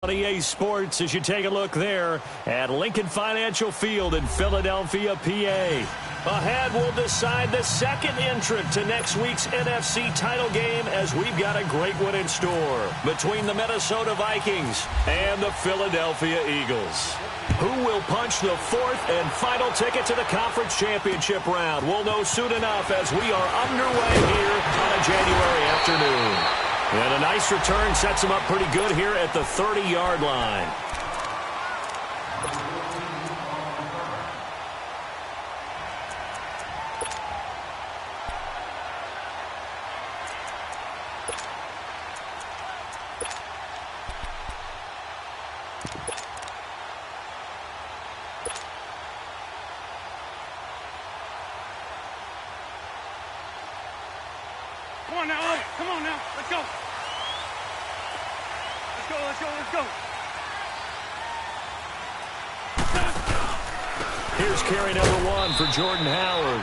EA Sports as you take a look there at Lincoln Financial Field in Philadelphia, PA. Ahead, we'll decide the second entrant to next week's NFC title game as we've got a great one in store between the Minnesota Vikings and the Philadelphia Eagles. Who will punch the fourth and final ticket to the conference championship round? We'll know soon enough as we are underway here on a January afternoon. And a nice return sets him up pretty good here at the 30-yard line. Come on now, come on now, let's go. Let's go. Here's carry number 1 for Jordan Howard.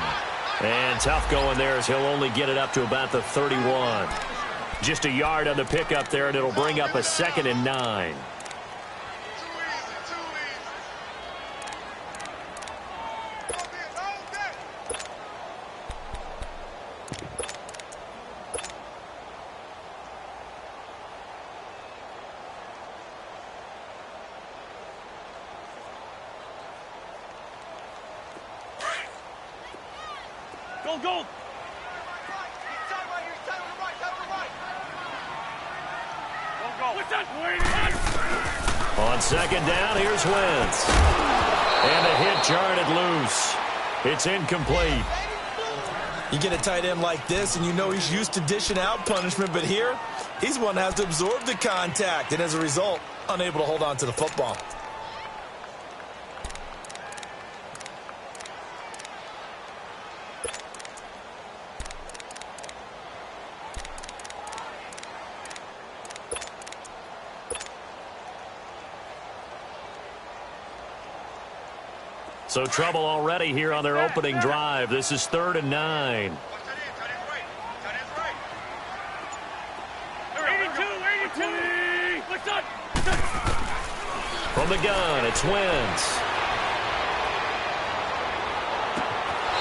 And tough going there as he'll only get it up to about the 31. Just a yard on the pickup there, and it'll bring up a 2nd and 9. Go. On 2nd down, here's Wentz. And the hit jarred it loose. It's incomplete. You get a tight end like this, and you know he's used to dishing out punishment, but here, he's the one that has to absorb the contact, and as a result, unable to hold on to the football. So trouble already here on their opening drive. This is 3rd and 9. 82. From the gun, it's Wentz.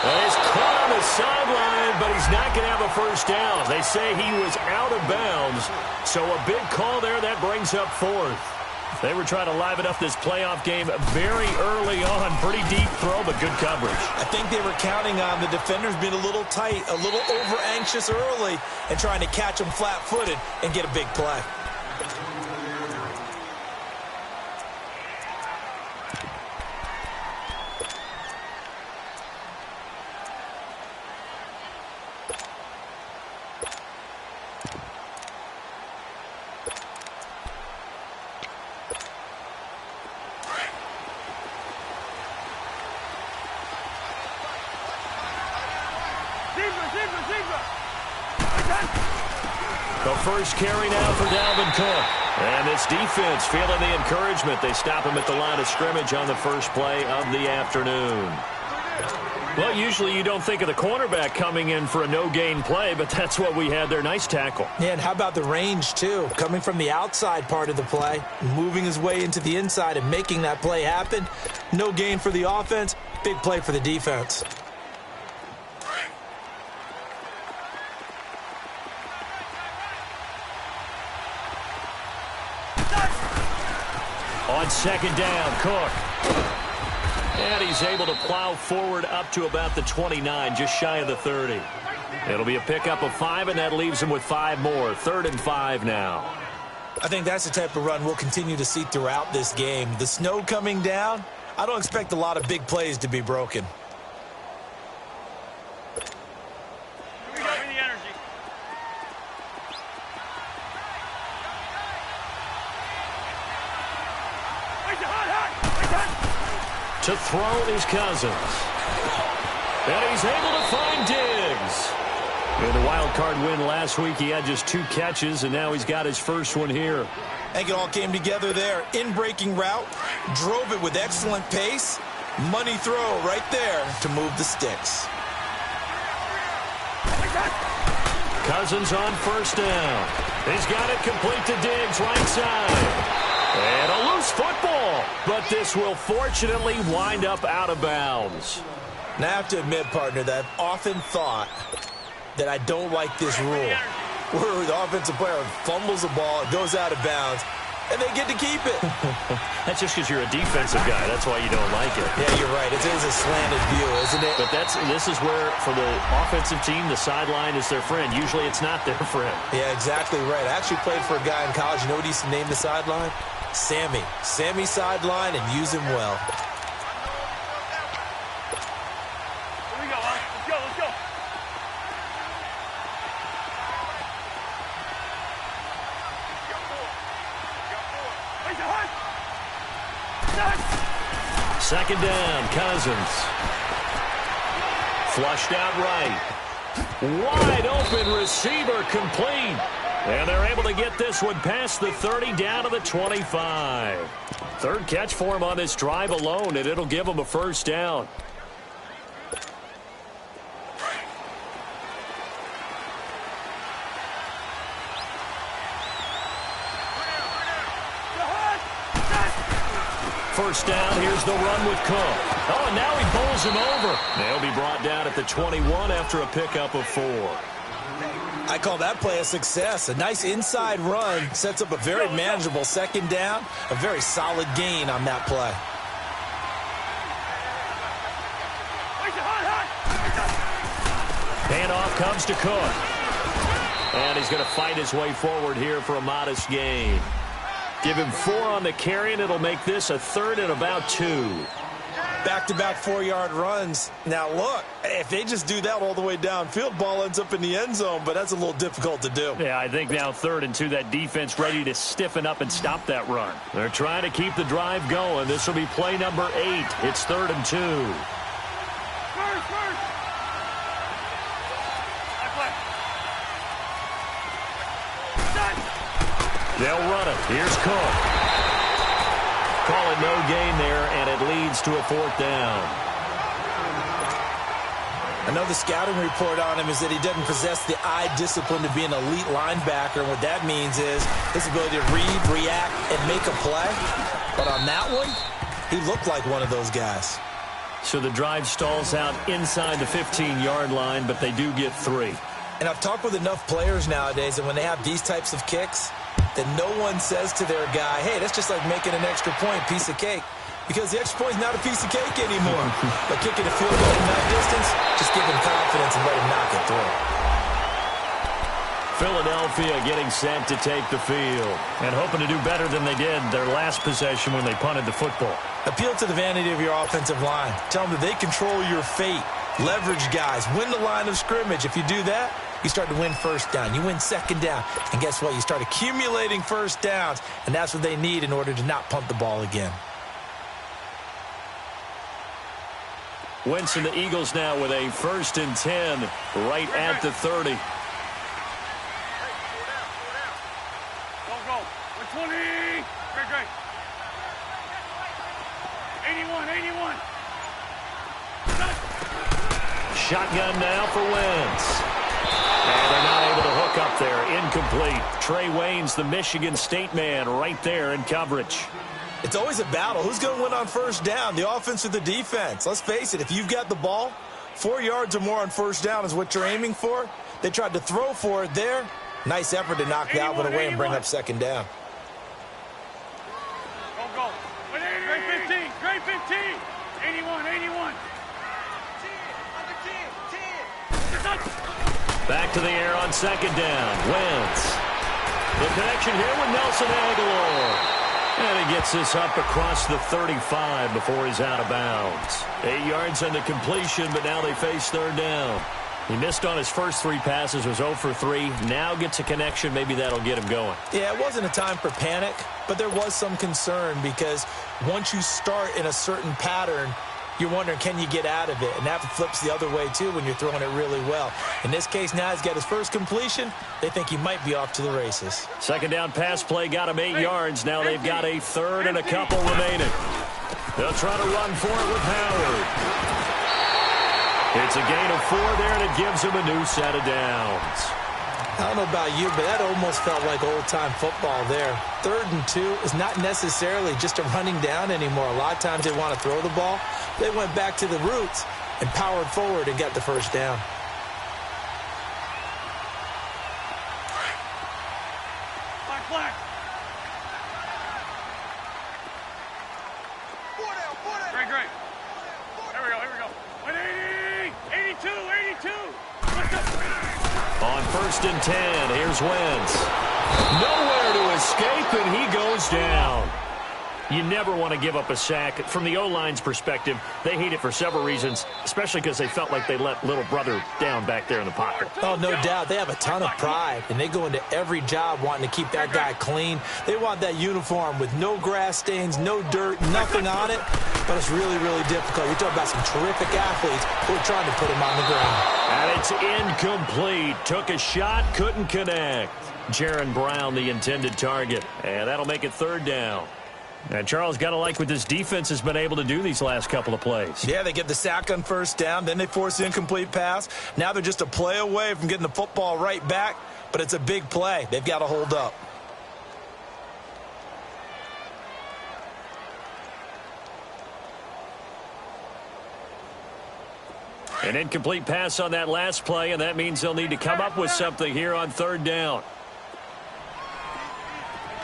Well, he's caught on the sideline, but he's not going to have a first down. They say he was out of bounds. So a big call there. That brings up 4th. They were trying to liven up this playoff game very early on. Pretty deep throw, but good coverage. I think they were counting on the defenders being a little tight, a little over-anxious early, and trying to catch them flat-footed and get a big play. The first carry now for Dalvin Cook. And this defense feeling the encouragement. They stop him at the line of scrimmage on the first play of the afternoon. Well, usually you don't think of the cornerback coming in for a no-gain play, but that's what we had there. Nice tackle. Yeah, and how about the range, too? Coming from the outside part of the play, moving his way into the inside and making that play happen. No gain for the offense, big play for the defense. On 2nd down, Cook. And he's able to plow forward up to about the 29, just shy of the 30. It'll be a pickup of 5, and that leaves him with 5 more. 3rd and 5 now. I think that's the type of run we'll continue to see throughout this game. The snow coming down, I don't expect a lot of big plays to be broken. To throw is Cousins. And he's able to find Diggs. In the wild card win last week, he had just 2 catches, and now he's got his first one here. I think it all came together there. In-breaking route, drove it with excellent pace. Money throw right there to move the sticks. Cousins on 1st down. He's got it complete to Diggs, right side. but this will fortunately wind up out of bounds. Now, I have to admit, partner, that I've often thought that I don't like this rule, where the offensive player fumbles the ball, it goes out of bounds, and they get to keep it. That's just because you're a defensive guy. That's why you don't like it. Yeah, you're right. It is a slanted view, isn't it? But this is where, for the offensive team, the sideline is their friend. Usually it's not their friend. Yeah, exactly right. I actually played for a guy in college. You know what he used to name the sideline? Sammy. Sammy sideline, and use him well. Here we go, huh? Let's go, let's go. Second down, Cousins. Flushed out right. Wide open receiver, complete. And they're able to get this one past the 30 down to the 25. Third catch for him on this drive alone, and it'll give him a first down. First down, here's the run with Cook. Oh, and now he bowls him over. They'll be brought down at the 21 after a pickup of 4. I call that play a success. A nice inside run sets up a very manageable second down. A very solid gain on that play. Handoff comes to Cook. And he's going to fight his way forward here for a modest gain. Give him 4 on the carry, and it'll make this a third and about 2. Back-to-back 4-yard runs. Now, look, if they just do that all the way downfield, ball ends up in the end zone, but that's a little difficult to do. Yeah, I think now 3rd and 2, that defense ready to stiffen up and stop that run. They're trying to keep the drive going. This will be play number 8. It's 3rd and 2. They'll run it. Here's Cook. Call it no gain there, and it leads to a 4th down. I know the scouting report on him is that he doesn't possess the eye discipline to be an elite linebacker. And what that means is his ability to read, react, and make a play. But on that one, he looked like one of those guys. So the drive stalls out inside the 15-yard line, but they do get 3. And I've talked with enough players nowadays that when they have these types of kicks, that no one says to their guy, hey, that's just like making an extra point, piece of cake. Because the extra point is not a piece of cake anymore. But kicking a field goal from that distance, just give him confidence and let him knock it through. Philadelphia getting set to take the field and hoping to do better than they did their last possession when they punted the football. Appeal to the vanity of your offensive line. Tell them that they control your fate. Leverage guys. Win the line of scrimmage. If you do that, you start to win first down. You win second down. And guess what? You start accumulating first downs. And that's what they need in order to not punt the ball again. Wentz and the Eagles now with a 1st and 10 right at the 30. Go. 20. Great. 81. Shotgun now for Wentz. And they're not able to hook up there. Incomplete. Trey Waynes, the Michigan State man, right there in coverage. It's always a battle. Who's going to win on first down, the offense or the defense? Let's face it, if you've got the ball, 4 yards or more on first down is what you're aiming for. They tried to throw for it there. Nice effort to knock that one away and bring up second down. Go. Great 15. 81. Back to the air on second down. Wentz. The connection here with Nelson Aguilar. And he gets this up across the 35 before he's out of bounds. 8 yards on the completion, but now they face 3rd down. He missed on his first 3 passes, was 0 for 3. Now gets a connection. Maybe that'll get him going. Yeah, it wasn't a time for panic, but there was some concern because once you start in a certain pattern, you're wondering, can you get out of it? And that flips the other way, too, when you're throwing it really well. In this case, now he's got his first completion. They think he might be off to the races. Second down pass play got him 8 yards. Now they've got a 3rd and a couple remaining. They'll try to run for it with Howard. It's a gain of 4 there, and it gives him a new set of downs. I don't know about you, but that almost felt like old-time football there. 3rd and 2 is not necessarily just a running down anymore. A lot of times they want to throw the ball. They went back to the roots and powered forward and got the first down. Black. Great. Here we go. 180, 82. On 1st and 10, here's Wentz. Nowhere to escape, and he goes down. You never want to give up a sack. From the O-line's perspective, they hate it for several reasons, especially because they felt like they let little brother down back there in the pocket. Oh, no doubt. They have a ton of pride, and they go into every job wanting to keep that guy clean. They want that uniform with no grass stains, no dirt, nothing on it. But it's really, really difficult. You're talking about some terrific athletes who are trying to put him on the ground. And it's incomplete. Took a shot, couldn't connect. Jaron Brown, the intended target. And that'll make it 3rd down. And Charles, got to like what this defense has been able to do these last couple of plays. Yeah, they get the sack on 1st down, then they force the incomplete pass. Now they're just a play away from getting the football right back, but it's a big play. They've got to hold up. An incomplete pass on that last play, and that means they'll need to come up with something here on 3rd down.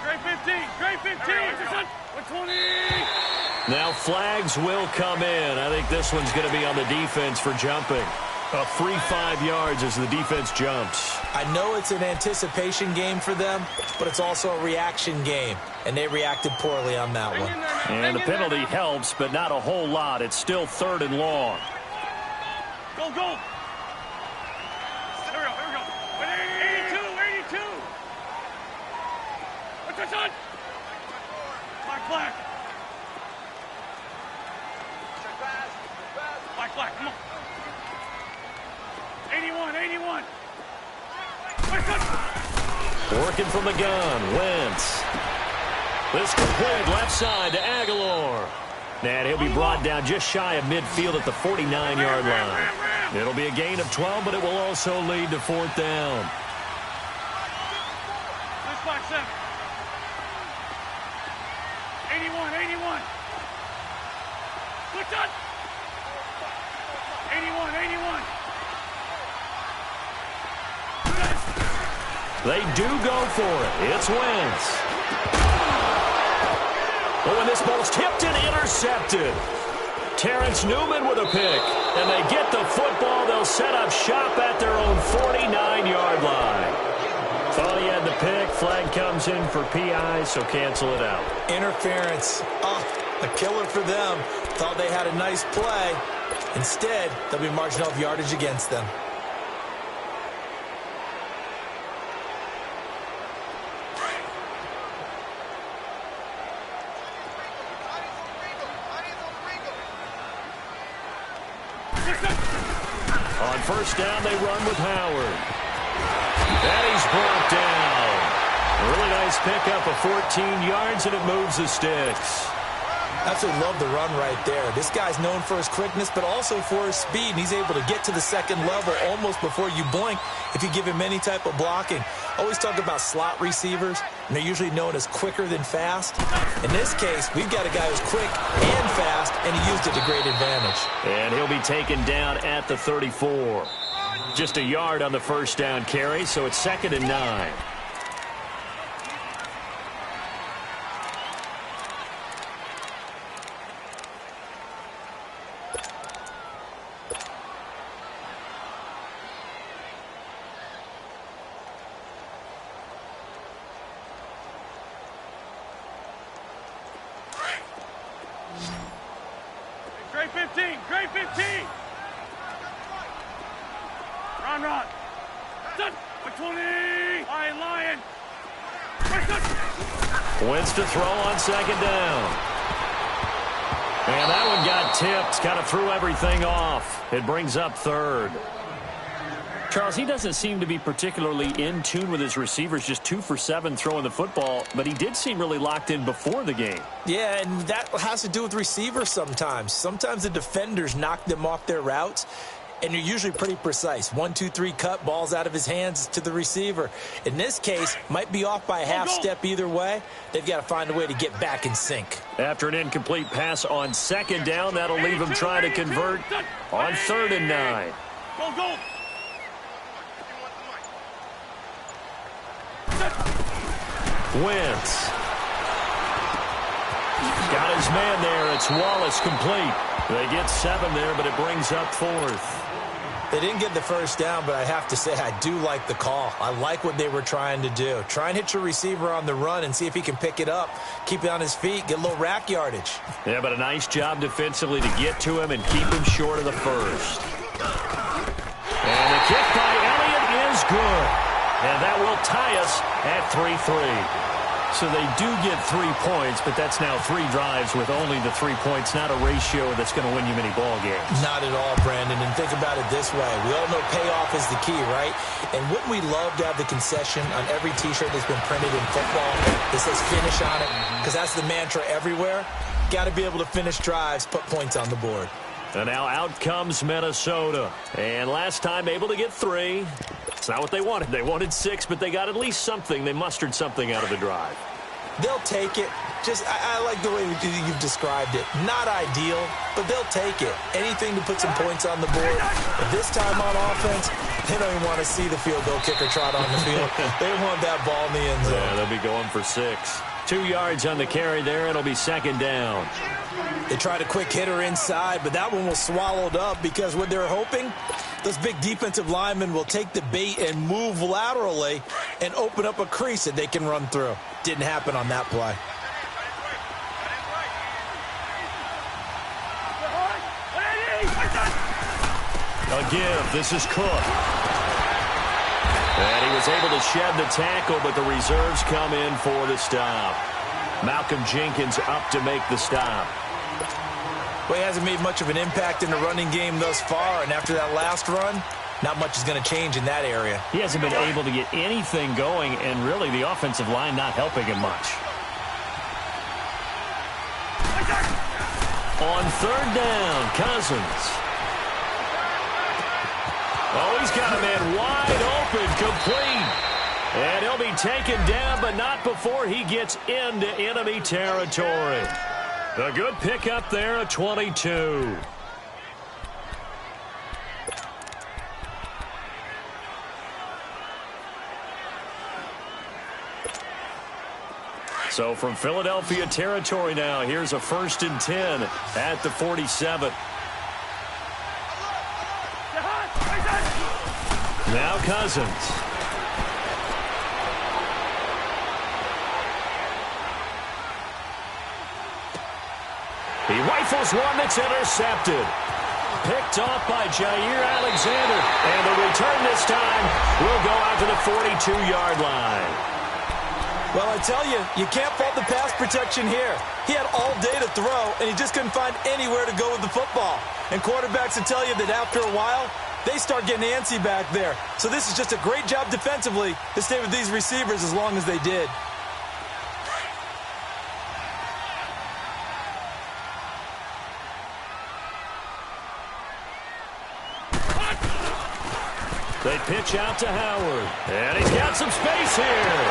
Great 15. 120. Now flags will come in. I think this one's going to be on the defense for jumping. A free 5 yards as the defense jumps. I know it's an anticipation game for them, but it's also a reaction game, and they reacted poorly on that one. And the penalty helps, but not a whole lot. It's still 3rd and long. Go. Here we go. 82. What's this on? Black. Black, come on. 81. Working from the gun, Wentz. This complete left side to Aguilar. And he'll be brought down just shy of midfield at the 49-yard line. It'll be a gain of 12, but it will also lead to 4th down. This black 7. 81. What's that? 81. They do go for it. It's Wentz. Oh, and this ball's tipped and intercepted. Terrence Newman with a pick. And they get the football. They'll set up shop at their own 49-yard line. Thought he had the pick. Flag comes in for PI, so cancel it out. Interference. A killer for them. Thought they had a nice play. Instead, they'll be marching off yardage against them. On 1st down, they run with Howard. And he's brought down. A really nice pickup of 14 yards, and it moves the sticks. Absolutely love the run right there. This guy's known for his quickness, but also for his speed. And he's able to get to the 2nd level almost before you blink if you give him any type of blocking. Always talk about slot receivers, and they're usually known as quicker than fast. In this case, we've got a guy who's quick and fast, and he used it to great advantage. And he'll be taken down at the 34. Just a yard on the 1st down carry, so it's 2nd and 9. Great 15. Run. 20. Lion. Wentz to throw on 2nd down. And that one got tipped. Kind of threw everything off. It brings up 3rd. Charles, he doesn't seem to be particularly in tune with his receivers, just 2 for 7 throwing the football, but he did seem really locked in before the game. Yeah, and that has to do with receivers sometimes. Sometimes the defenders knock them off their routes, and you're usually pretty precise. 1, 2, 3 cut, balls out of his hands to the receiver. In this case, might be off by a half step either way. They've got to find a way to get back in sync. After an incomplete pass on second down, that'll leave him trying to convert on 3rd and 9. Go. Wentz. Got his man there. It's Wallace complete. They get 7 there, but it brings up 4th. They didn't get the first down, but I have to say I do like the call. I like what they were trying to do. Try and hit your receiver on the run and see if he can pick it up, keep it on his feet, get a little rack yardage. Yeah, but a nice job defensively to get to him and keep him short of the first. And the kick by Elliott is good. And that will tie us at 3-3. So they do get 3 points, but that's now 3 drives with only the 3 points, not a ratio that's going to win you many ball games. Not at all, Brandon. And think about it this way. We all know payoff is the key, right? And wouldn't we love to have the concession on every T-shirt that's been printed in football that says finish on it? Because that's the mantra everywhere. Got to be able to finish drives, put points on the board. And now out comes Minnesota. And last time able to get 3. It's not what they wanted. They wanted 6, but they got at least something. They mustered something out of the drive. They'll take it. I like the way you've described it. Not ideal, but they'll take it. Anything to put some points on the board. But this time on offense, they don't even want to see the field goal kicker trot on the field. They want that ball in the end zone. Yeah, they'll be going for 6. 2 yards on the carry there. It'll be 2nd down. They tried a quick hitter inside, but that one was swallowed up because what they're hoping, those big defensive linemen will take the bait and move laterally and open up a crease that they can run through. Didn't happen on that play. A give. This is Cook. And he was able to shed the tackle, but the reserves come in for the stop. Malcolm Jenkins up to make the stop. Well, he hasn't made much of an impact in the running game thus far, and after that last run, not much is going to change in that area. He hasn't been able to get anything going, and really the offensive line not helping him much. On 3rd down, Cousins. Oh, he's got a man wide open, complete. And he'll be taken down, but not before he gets into enemy territory. A good pickup there at 22. So from Philadelphia territory now, here's a 1st and 10 at the 47. Now Cousins. He rifles one that's intercepted. Picked off by Jair Alexander. And the return this time will go out to the 42-yard line. Well, I tell you, you can't fault the pass protection here. He had all day to throw, and he just couldn't find anywhere to go with the football. And quarterbacks will tell you that after a while, they start getting antsy back there. So this is just a great job defensively to stay with these receivers as long as they did. They pitch out to Howard. And he's got some space here.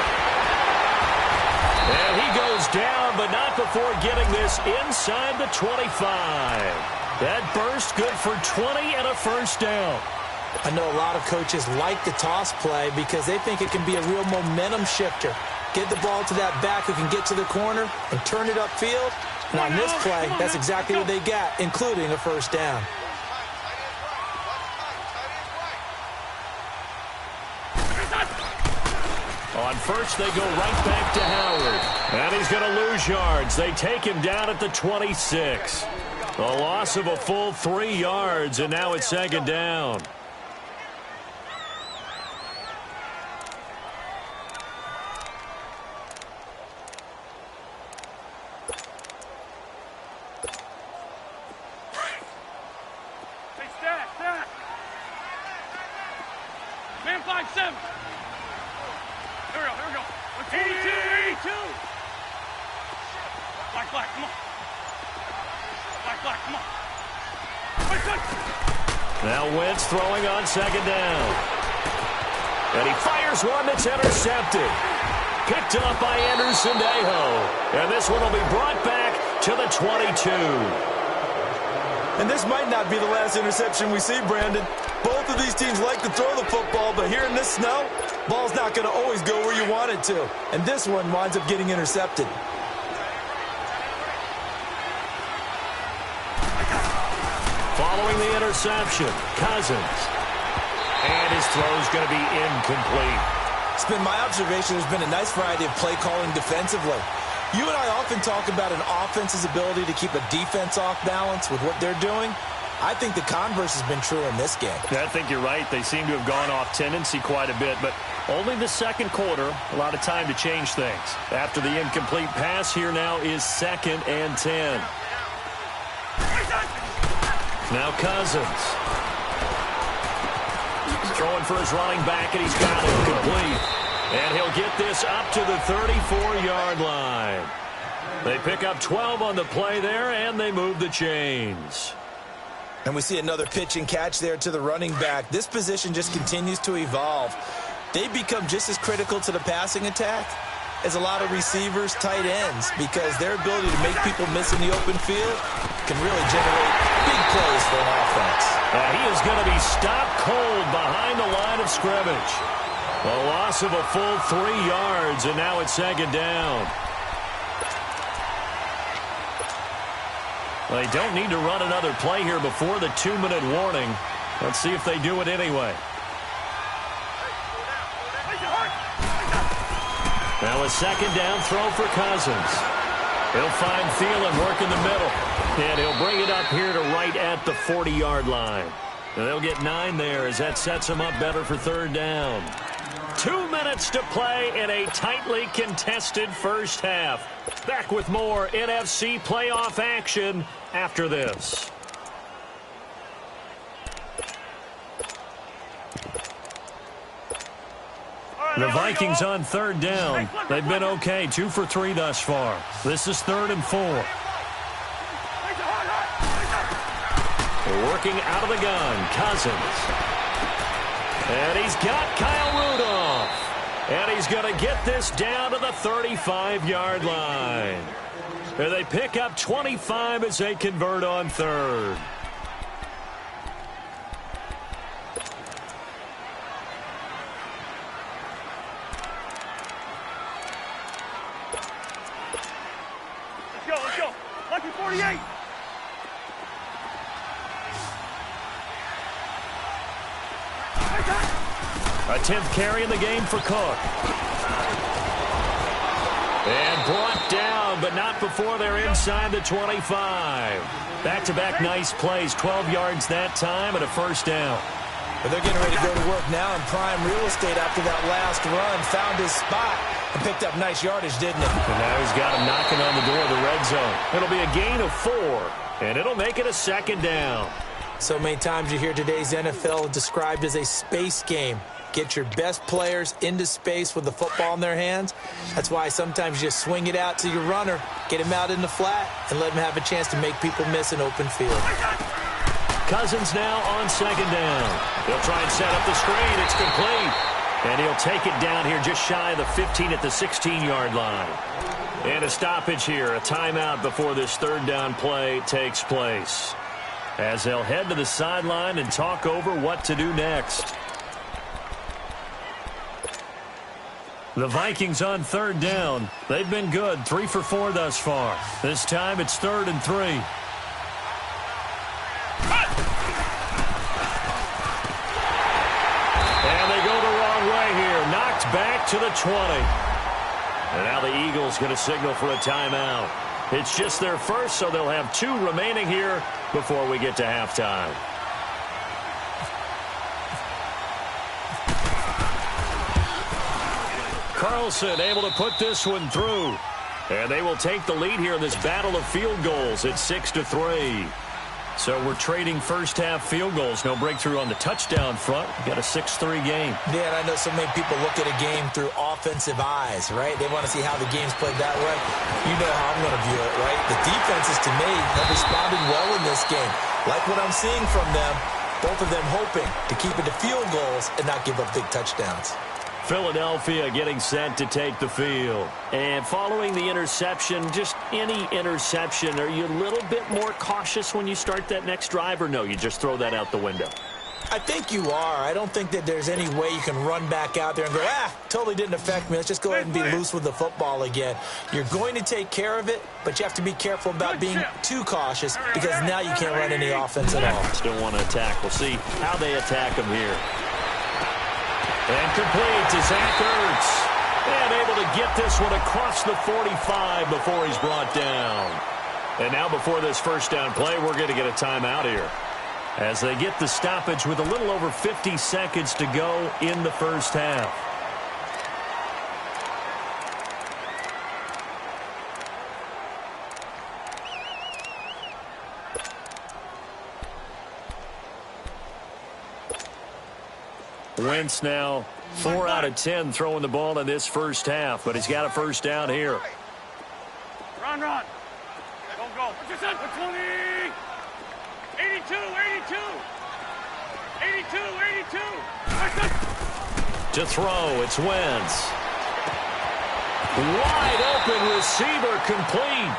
And he goes down, but not before getting this inside the 25. That burst good for 20 and a 1st down. I know a lot of coaches like the toss play because they think it can be a real momentum shifter. Get the ball to that back who can get to the corner and turn it upfield. And on this play, that's exactly what they got, including a 1st down. On 1st, they go right back to Howard. And he's going to lose yards. They take him down at the 26. A loss of a full 3 yards, and now it's 2nd down. Hey, stack. Man 5-7. Here we go. 82. Black, come on. Black, come on. Quick. Now Wentz throwing on second down. And he fires one that's intercepted. Picked up by Anderson-Dejo. And this one will be brought back to the 22. And this might not be the last interception we see, Brandon. Both of these teams like to throw the football, but here in this snow, ball's not going to always go where you want it to. And this one winds up getting intercepted. Following the interception, Cousins. And his throw's going to be incomplete. It's been my observation there's been a nice variety of play calling defensively. You and I often talk about an offense's ability to keep a defense off balance with what they're doing. I think the converse has been true in this game. I think you're right. They seem to have gone off tendency quite a bit, but only the second quarter, a lot of time to change things. After the incomplete pass, here now is 2nd and 10. Now Cousins. Throwing for his running back, and he's got it complete. And he'll get this up to the 34-yard line. They pick up 12 on the play there, and they move the chains. And we see another pitch and catch there to the running back. This position just continues to evolve. They become just as critical to the passing attack as a lot of receivers, tight ends, because their ability to make people miss in the open field can really generate big plays for an offense. He is going to be stopped cold behind the line of scrimmage. A loss of a full 3 yards, and now it's 2nd down. They don't need to run another play here before the 2-minute warning. Let's see if they do it anyway. Now a 2nd down throw for Cousins. He'll find Thielen working the middle. And he'll bring it up here to right at the 40-yard line. And they'll get 9 there as that sets them up better for 3rd down. 2 minutes to play in a tightly contested first half. Back with more NFC playoff action after this. The Vikings on 3rd down. They've been okay, 2 for 3 thus far. This is 3rd and 4. They're working out of the gun. Cousins. And he's got Kyle Rudolph. And he's going to get this down to the 35-yard line. And they pick up 25 as they convert on 3rd. Let's go. Lucky 48. A 10th carry in the game for Cook. And brought down, but not before they're inside the 25. Back-to-back nice plays, 12 yards that time and a 1st down. But they're getting ready to go to work now in prime real estate after that last run. Found his spot and picked up nice yardage, didn't it? And now he's got him knocking on the door of the red zone. It'll be a gain of 4, and it'll make it a 2nd down. So many times you hear today's NFL described as a space game. Get your best players into space with the football in their hands. That's why sometimes you just swing it out to your runner, get him out in the flat, and let him have a chance to make people miss an open field. Cousins now on 2nd down. He'll try and set up the screen. It's complete. And he'll take it down here just shy of the 15 at the 16-yard line. And a stoppage here, a timeout before this 3rd down play takes place. As they'll head to the sideline and talk over what to do next. The Vikings on 3rd down. They've been good, 3 for 4 thus far. This time it's 3rd and 3. And they go the wrong way here. Knocked back to the 20. And now the Eagles going to signal for a timeout. It's just their first, so they'll have 2 remaining here before we get to halftime. Carlson able to put this one through. And they will take the lead here in this battle of field goals at 6-3. So we're trading first half field goals. No breakthrough on the touchdown front. We got a 6-3 game. Yeah, and I know so many people look at a game through offensive eyes, right? They want to see how the game's played that way. You know how I'm going to view it, right? The defenses, to me, have responded well in this game. Like what I'm seeing from them. Both of them hoping to keep it to field goals and not give up big touchdowns. Philadelphia getting set to take the field. And following the interception, just any interception, are you a little bit more cautious when you start that next drive, or no, you just throw that out the window? I think you are. I don't think that there's any way you can run back out there and go, totally didn't affect me. Let's just go ahead and be loose with the football again. You're going to take care of it, but you have to be careful about being too cautious because now you can't run any offense at all. Still want to attack. We'll see how they attack him here. And complete to Zach Ertz. And able to get this one across the 45 before he's brought down. And now before this first down play, we're going to get a timeout here, as they get the stoppage with a little over 50 seconds to go in the first half. Wentz now 4 out of 10 throwing the ball in this first half, but he's got a first down here. Run. Go. What's your son? 20. 82. 82. To throw, it's Wentz. Wide open receiver, complete.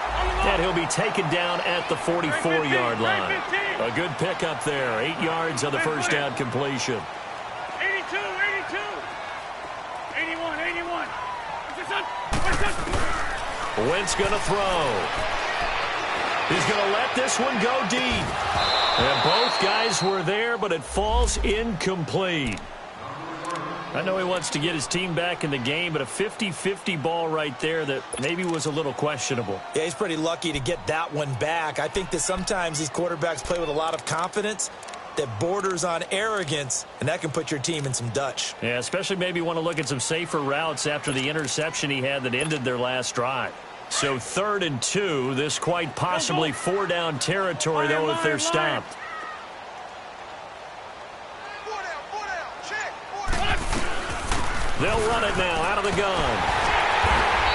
And he'll be taken down at the 44-yard line. A good pickup there. 8 yards on the first down completion. 82. 81. What's your son? Wentz going to throw. He's going to let this one go deep. And both guys were there, but it falls incomplete. I know he wants to get his team back in the game, but a 50-50 ball right there that maybe was a little questionable. Yeah, he's pretty lucky to get that one back. I think that sometimes these quarterbacks play with a lot of confidence that borders on arrogance, and that can put your team in some Dutch. Yeah, especially maybe want to look at some safer routes after the interception he had that ended their last drive. So 3rd and 2, this quite possibly 4-down territory, though, if they're stopped. They'll run it now out of the gun.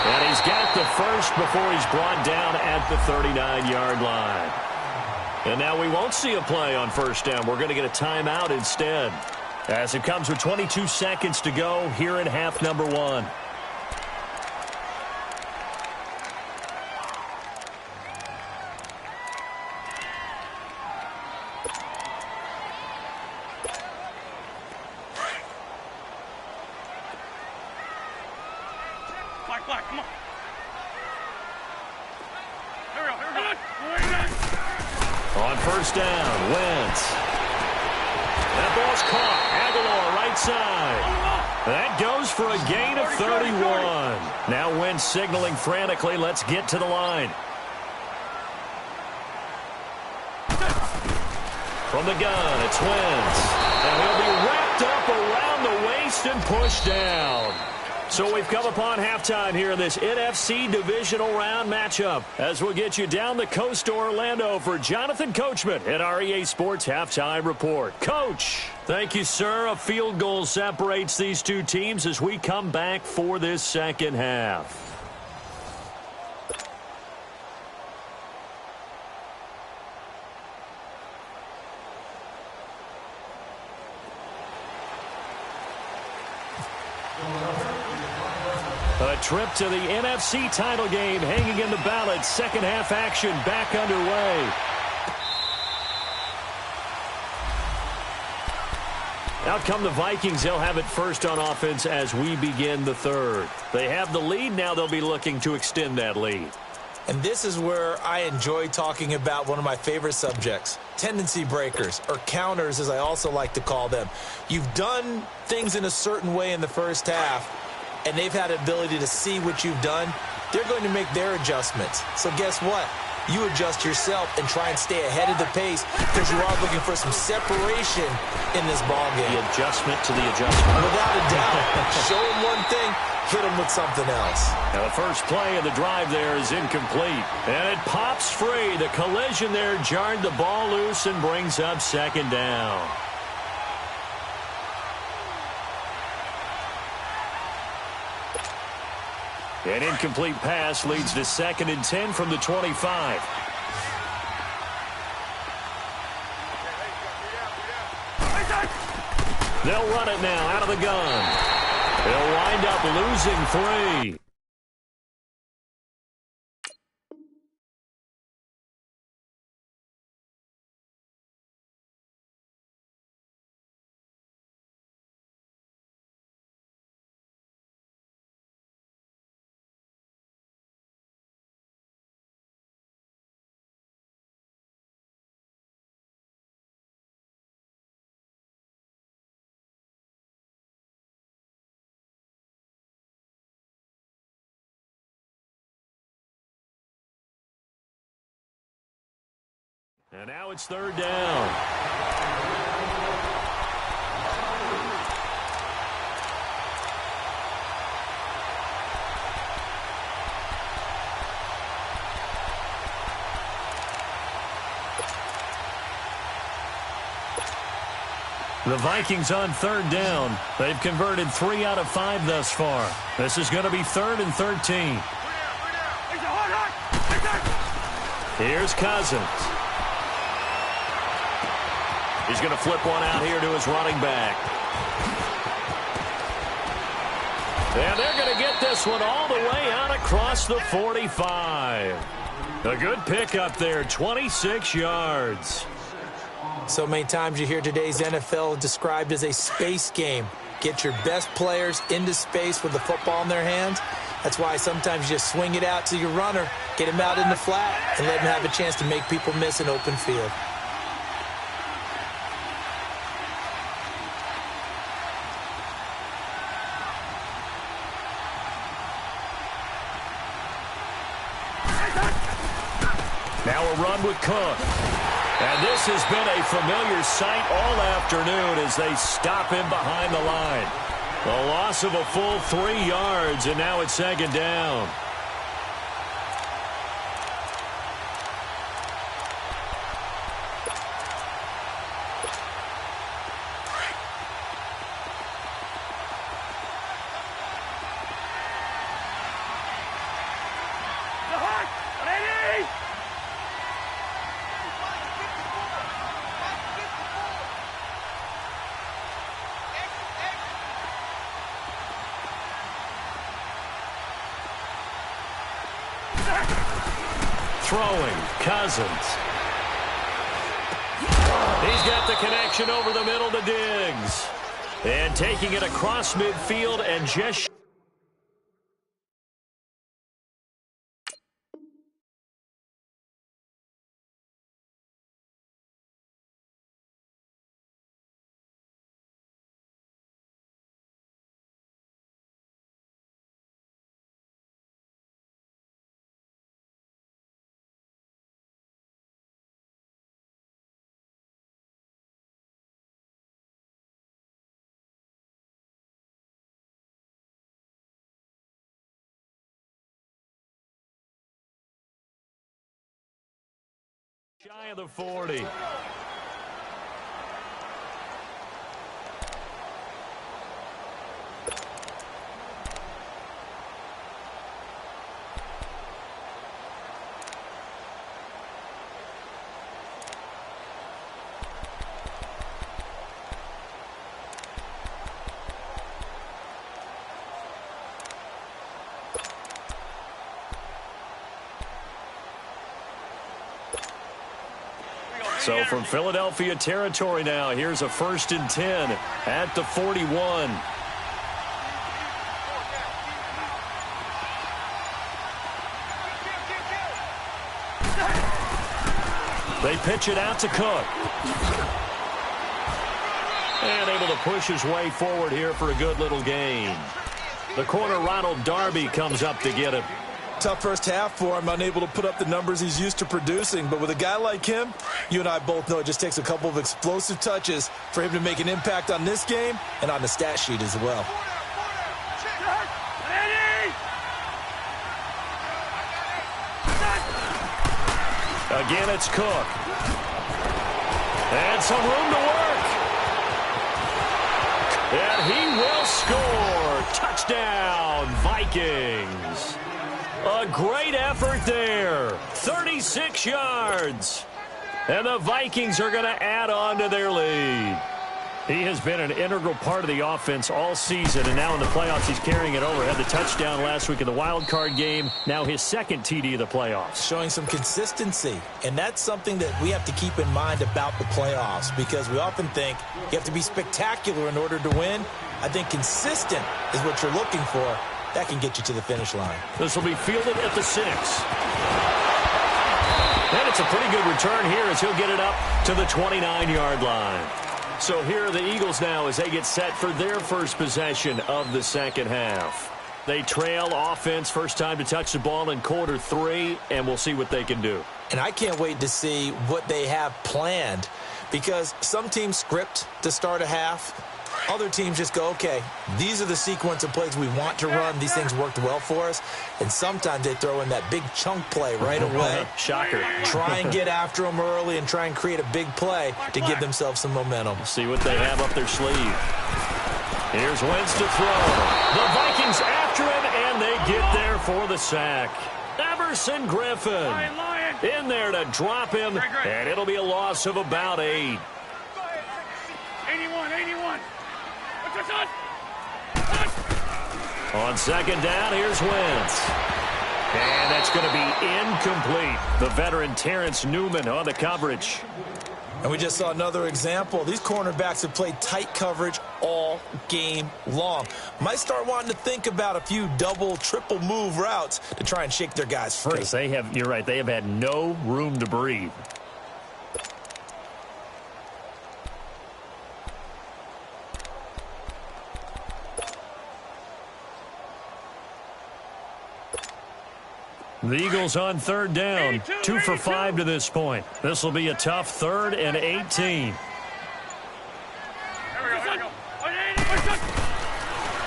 And he's got the first before he's brought down at the 39-yard line. And now we won't see a play on first down. We're going to get a timeout instead, as it comes with 22 seconds to go here in half number 1. Black, come on. Here we go. On first down, Wentz. That ball's caught. Aguilar, right side. That goes for a gain of 31. Now Wentz signaling frantically, let's get to the line. From the gun, it's Wentz. And he'll be wrapped up around the waist and pushed down. So we've come upon halftime here in this NFC divisional round matchup, as we'll get you down the coast to Orlando for Jonathan Coachman at our EA Sports Halftime Report. Coach, thank you, sir. A field goal separates these two teams as we come back for this second half. A trip to the NFC title game hanging in the balance. Second half action back underway. Out come the Vikings. They'll have it first on offense as we begin the third. They have the lead. Now they'll be looking to extend that lead. And this is where I enjoy talking about one of my favorite subjects, tendency breakers, or counters as I also like to call them. You've done things in a certain way in the first half, and they've had the ability to see what you've done. They're going to make their adjustments. So guess what? You adjust yourself and try and stay ahead of the pace because you are looking for some separation in this ballgame. The adjustment to the adjustment. Without a doubt. Show them one thing, hit them with something else. Now the first play of the drive there is incomplete. And it pops free. The collision there jarred the ball loose and brings up second down. An incomplete pass leads to 2nd and 10 from the 25. They'll run it now out of the gun. They'll wind up losing 3. And now it's 3rd down. The Vikings on 3rd down. They've converted 3 out of 5 thus far. This is going to be 3rd and 13. Here's Cousins. He's going to flip one out here to his running back. And they're going to get this one all the way out across the 45. A good pickup there, 26 yards. So many times you hear today's NFL described as a space game. Get your best players into space with the football in their hands. That's why sometimes you just swing it out to your runner, get him out in the flat, and let him have a chance to make people miss an open field. Now a run with Cook. And this has been a familiar sight all afternoon as they stop him behind the line. A loss of a full 3 yards, and now it's 2nd down. Throwing, Cousins. He's got the connection over the middle to Diggs. And taking it across midfield and just... Shy of the 40. So from Philadelphia territory now, here's a 1st and 10 at the 41. They pitch it out to Cook. And able to push his way forward here for a good little gain. The corner, Ronald Darby, comes up to get him. Tough first half for him, unable to put up the numbers he's used to producing. But with a guy like him, you and I both know it just takes a couple of explosive touches for him to make an impact on this game and on the stat sheet as well. Again, it's Cook. And some room to work. And he will score. Touchdown, Vikings. A great effort there. 36 yards. And the Vikings are going to add on to their lead. He has been an integral part of the offense all season, and now in the playoffs he's carrying it over. Had the touchdown last week in the wild card game. Now his second TD of the playoffs. Showing some consistency, and that's something that we have to keep in mind about the playoffs, because we often think you have to be spectacular in order to win. I think consistent is what you're looking for. That can get you to the finish line. This will be fielded at the 6. And it's a pretty good return here as he'll get it up to the 29-yard line. So here are the Eagles now as they get set for their first possession of the second half. They trail offense, first time to touch the ball in quarter 3, and we'll see what they can do. And I can't wait to see what they have planned, because some teams script to start a half. Other teams just go, okay, these are the sequence of plays we want to run. These things worked well for us. And sometimes they throw in that big chunk play right away. Shocker. Try and get after them early and try and create a big play to give themselves some momentum. See what they have up their sleeve. Here's Wentz to throw. The Vikings after him, and they get there for the sack. Everson Griffin in there to drop him, and it'll be a loss of about 8. 81. What's this on? On second down, here's Wentz. And that's going to be incomplete. The veteran Terrence Newman on the coverage. And we just saw another example. These cornerbacks have played tight coverage all game long. Might start wanting to think about a few double, triple move routes to try and shake their guys free. Because you're right, they have had no room to breathe. The Eagles on third down, 2 for 5 to this point. This will be a tough 3rd and 18. Here we go.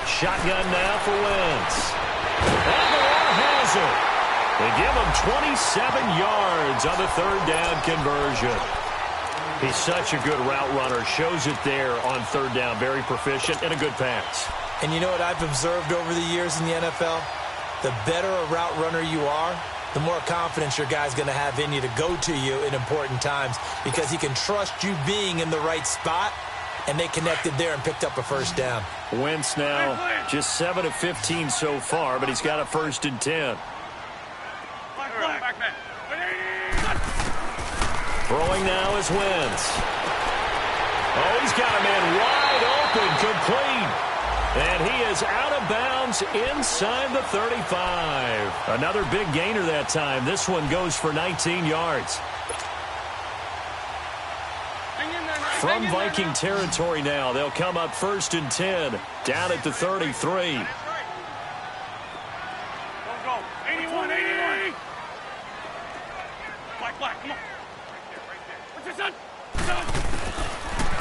Shotgun now for Wentz. Aguilar has it. They give him 27 yards on the 3rd down conversion. He's such a good route runner. Shows it there on 3rd down. Very proficient and a good pass. And you know what I've observed over the years in the NFL? The better a route runner you are, the more confidence your guy's going to have in you to go to you in important times, because he can trust you being in the right spot, and they connected there and picked up a first down. Wentz now just 7 of 15 so far, but he's got a 1st and 10. Throwing now is Wentz. Oh, he's got a man wide open, complete. And he is out of bounds inside the 35. Another big gainer that time. This one goes for 19 yards. From Viking territory now, they'll come up 1st and 10, down at the 33. Go. 81. Black, come on. What's this on?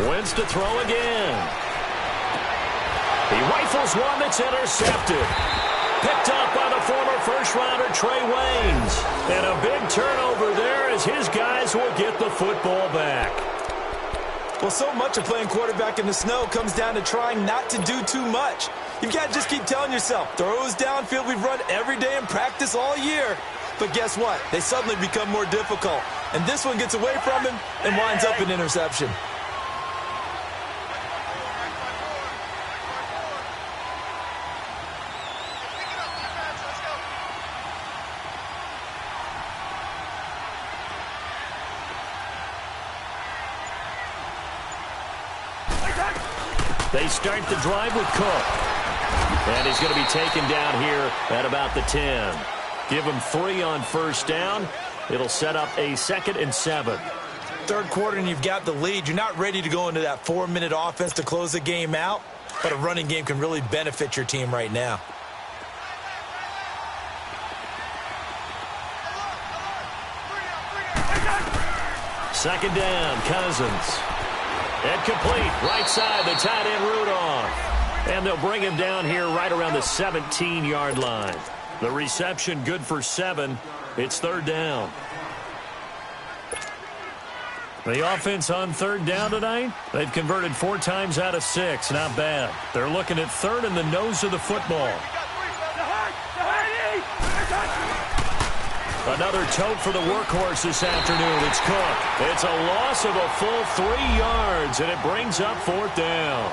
Wentz to throw again. He rifles one that's intercepted. Picked up by the former first-rounder Trey Waynes. And a big turnover there as his guys will get the football back. Well, so much of playing quarterback in the snow comes down to trying not to do too much. You've got to just keep telling yourself, throws downfield we've run every day in practice all year. But guess what? They suddenly become more difficult. And this one gets away from him and winds up an interception. They start the drive with Cook. And he's going to be taken down here at about the 10. Give him 3 on first down. It'll set up a 2nd and 7. Third quarter and you've got the lead. You're not ready to go into that 4-minute offense to close the game out, but a running game can really benefit your team right now. Second down, Cousins. And complete, right side, the tight end Rudolph. And they'll bring him down here right around the 17-yard line. The reception good for 7. It's 3rd down. The offense on 3rd down tonight, they've converted 4 times out of 6. Not bad. They're looking at 3rd in the nose of the football. Another tote for the workhorse this afternoon. It's Cook. It's a loss of a full 3 yards, and it brings up 4th down.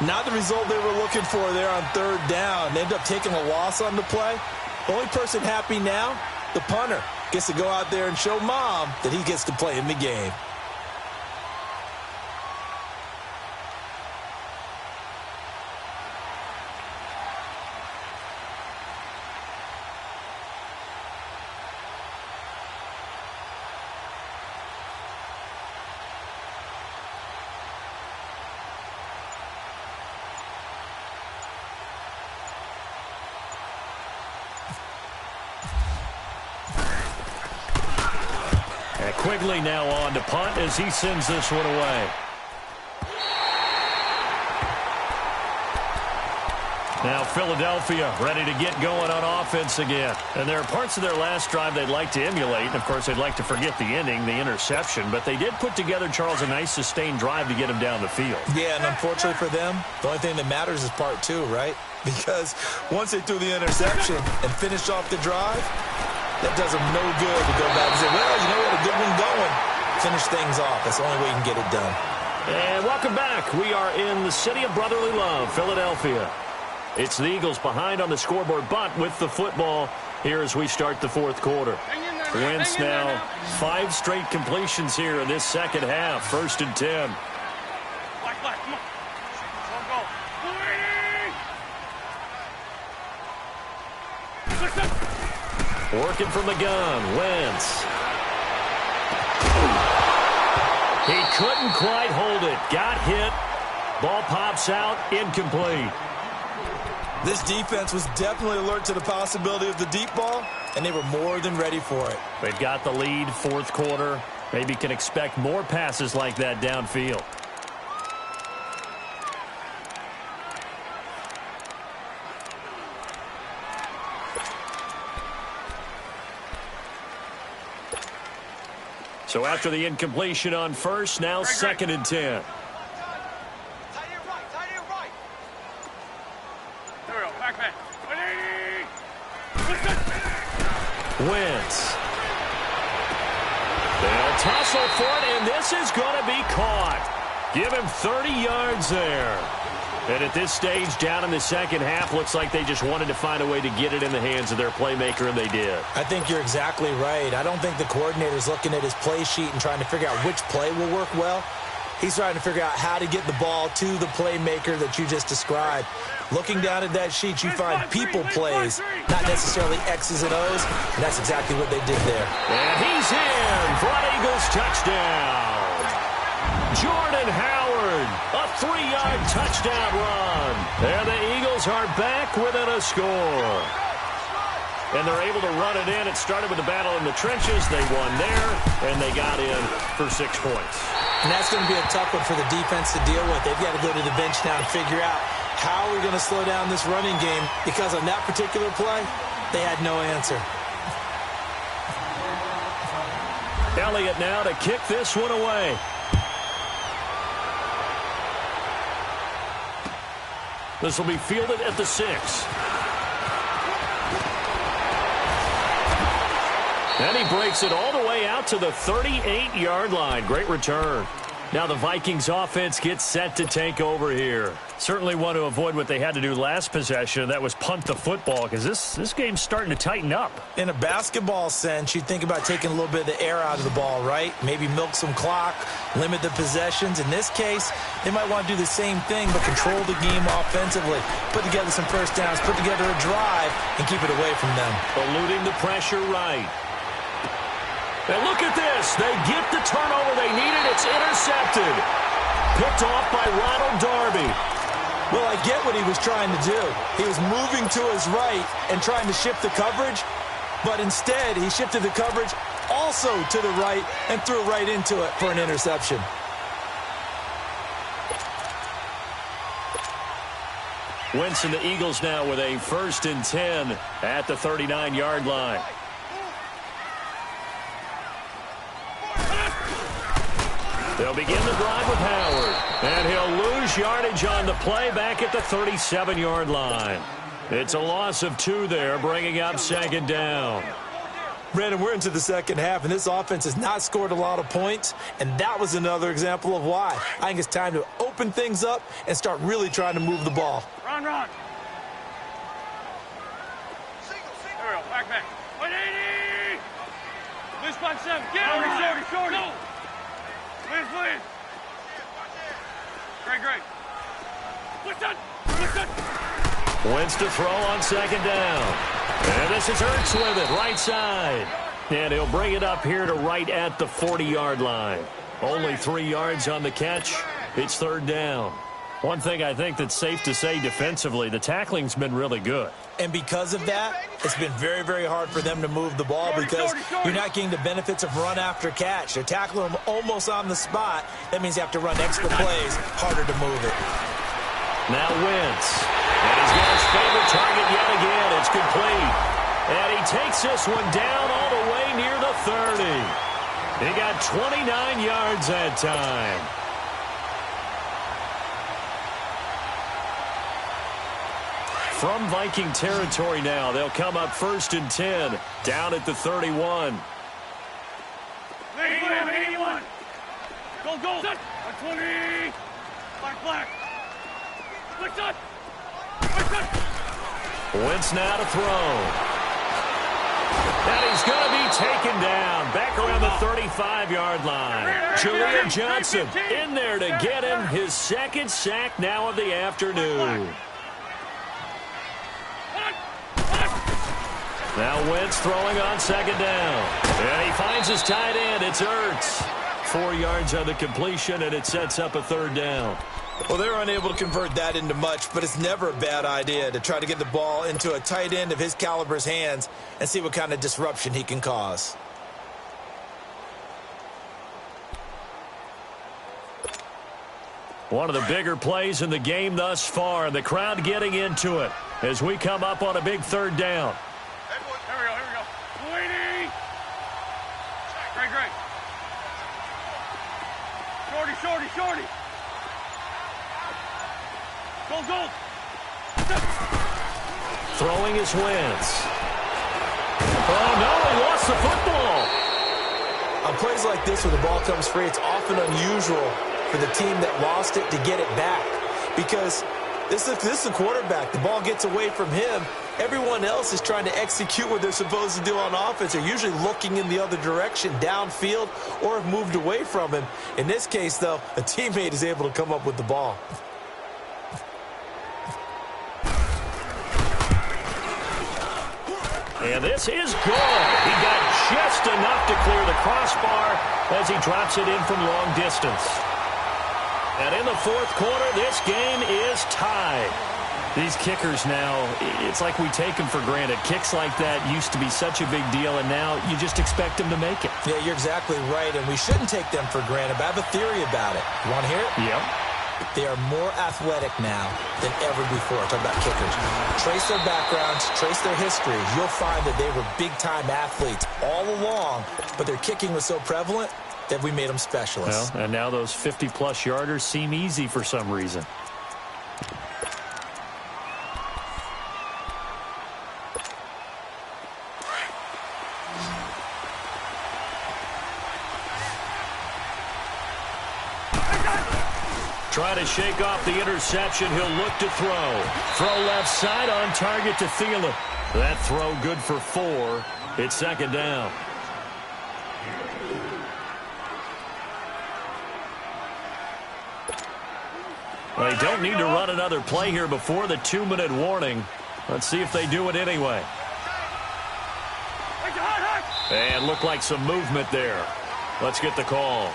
Not the result they were looking for there on 3rd down. They end up taking a loss on the play. Only person happy now, the punter, gets to go out there and show Mom that he gets to play in the game. Quigley now on to punt as he sends this one away. Now Philadelphia ready to get going on offense again. And there are parts of their last drive they'd like to emulate. And, of course, they'd like to forget the ending, the interception. But they did put together, Charles, a nice sustained drive to get him down the field. Yeah, and unfortunately for them, the only thing that matters is part 2, right? Because once they threw the interception and finished off the drive, that does them no good to go back and say, well, you know what, a good one going. Finish things off. That's the only way you can get it done. And welcome back. We are in the city of brotherly love, Philadelphia. It's the Eagles behind on the scoreboard, but with the football here as we start the 4th quarter. Wentz now 5 straight completions here in this second half. 1st and 10. Black, come on. Don't go. Working from the gun, Wentz. He couldn't quite hold it. Got hit. Ball pops out, incomplete. This defense was definitely alert to the possibility of the deep ball, and they were more than ready for it. They've got the lead, 4th quarter. Maybe can expect more passes like that downfield. So after the incompletion on 1st, now 2nd and 10. Tight end right. There we go. Back. 180. Wentz. They'll tussle for it, and this is going to be caught. Give him 30 yards there. And at this stage, down in the second half, looks like they just wanted to find a way to get it in the hands of their playmaker, and they did. I think you're exactly right. I don't think the coordinator's looking at his play sheet and trying to figure out which play will work well. He's trying to figure out how to get the ball to the playmaker that you just described. Looking down at that sheet, you find people plays, not necessarily X's and O's, and that's exactly what they did there. And he's in for an Eagles touchdown. Jordan Howard, a 3-yard touchdown run. And the Eagles are back within a score. And they're able to run it in. It started with a battle in the trenches. They won there, and they got in for 6 points. And that's going to be a tough one for the defense to deal with. They've got to go to the bench now and figure out how we're going to slow down this running game, because on that particular play, they had no answer. Elliott now to kick this one away. This will be fielded at the 6. And he breaks it all the way out to the 38-yard line. Great return. Now the Vikings offense gets set to take over here. Certainly want to avoid what they had to do last possession. That was punt the football, because this game's starting to tighten up. In a basketball sense, you think about taking a little bit of the air out of the ball, right? Maybe milk some clock, limit the possessions. In this case, they might want to do the same thing, but control the game offensively. Put together some first downs, put together a drive, and keep it away from them. Eluding the pressure right. And look at this. They get the turnover they needed. It's intercepted. Picked off by Ronald Darby. Well, I get what he was trying to do. He was moving to his right and trying to shift the coverage, but instead he shifted the coverage also to the right and threw right into it for an interception. Wentz and the Eagles now with a 1st and 10 at the 39-yard line. They'll begin the drive with Howard, and he'll lose yardage on the play back at the 37-yard line. It's a loss of 2 there, bringing up 2nd down. Brandon, we're into the second half, and this offense has not scored a lot of points, and that was another example of why. I think it's time to open things up and start really trying to move the ball. Run. There we go. Back. 180. Loose by 7. Get him. Shorty. Go. Please. Great. Listen. Wentz to throw on second down. And this is Ertz with it, right side. And he'll bring it up here to right at the 40-yard line. Only 3 yards on the catch. It's third down. One thing I think that's safe to say defensively, the tackling's been really good. And because of that, it's been very, very hard for them to move the ball because you're not getting the benefits of run after catch. They're tackling them almost on the spot. That means you have to run extra plays, harder to move it. Now Wentz. And he's got his favorite target yet again. It's complete. And he takes this one down all the way near the 30. He got 29 yards that time. From Viking territory now, they'll come up 1st and 10, down at the 31. 81. Go. 120. Black. Wentz now to throw. And he's going to be taken down. Back around the 35-yard line. Jaleel Johnson in there to get him his second sack now of the afternoon. Now Wentz throwing on second down. And he finds his tight end. It's Ertz. 4 yards on the completion, and it sets up a third down. Well, they're unable to convert that into much, but it's never a bad idea to try to get the ball into a tight end of his caliber's hands and see what kind of disruption he can cause. One of the bigger plays in the game thus far, and the crowd getting into it as we come up on a big third down. Here we go. 180. Great. Shorty. Go. Throwing is Wentz. Oh, no, he lost the football. On plays like this where the ball comes free, it's often unusual for the team that lost it to get it back. Because this is a quarterback. The ball gets away from him. Everyone else is trying to execute what they're supposed to do on offense. They're usually looking in the other direction, downfield, or have moved away from him. In this case, though, a teammate is able to come up with the ball. And this is good. He got just enough to clear the crossbar as he drops it in from long distance. And in the fourth quarter, this game is tied. These kickers now, it's like we take them for granted. Kicks like that used to be such a big deal, and now you just expect them to make it. Yeah, you're exactly right, and we shouldn't take them for granted, but I have a theory about it. You want to hear it? Yep. They are more athletic now than ever before. Talk about kickers. Trace their backgrounds, trace their history. You'll find that they were big-time athletes all along, but their kicking was so prevalent that we made them specialists. Well, and now those 50-plus yarders seem easy for some reason. Trying to shake off the interception. He'll look to throw. Throw left side on target to Thielen. That throw good for 4. It's second down. They don't need to run another play here before the 2-minute warning. Let's see if they do it anyway. And looked like some movement there. Let's get the call.